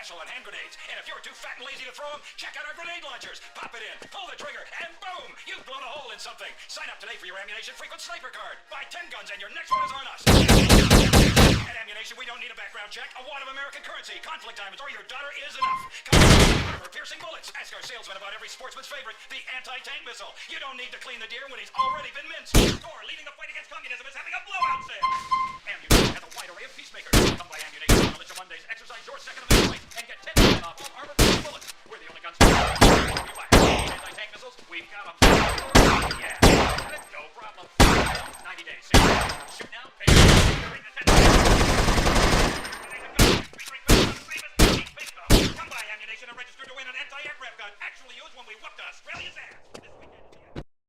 special on hand grenades. And if you're too fat and lazy to throw them, check out our grenade launchers. Pop it in, pull the trigger, and boom! You've blown a hole in something. Sign up today for your Ammunition Frequent Sniper card. Buy 10 guns and your next one is on us. At Ammunition, we don't need a background check, a wad of American currency, conflict diamonds, or your daughter is enough. Come on, for piercing bullets. Ask our salesman about every sportsman's favorite, the anti-tank missile. You don't need to clean the deer when he's already been minced. Or leading the fight against communism is having a blowout sale. Ammunition has a wide array of peacemakers. Come by Ammunition on Militia Mondays. Exercise your second amendment right and get 10% off all armor bullets. We're the only guns. Anti-tank missiles, we've got them.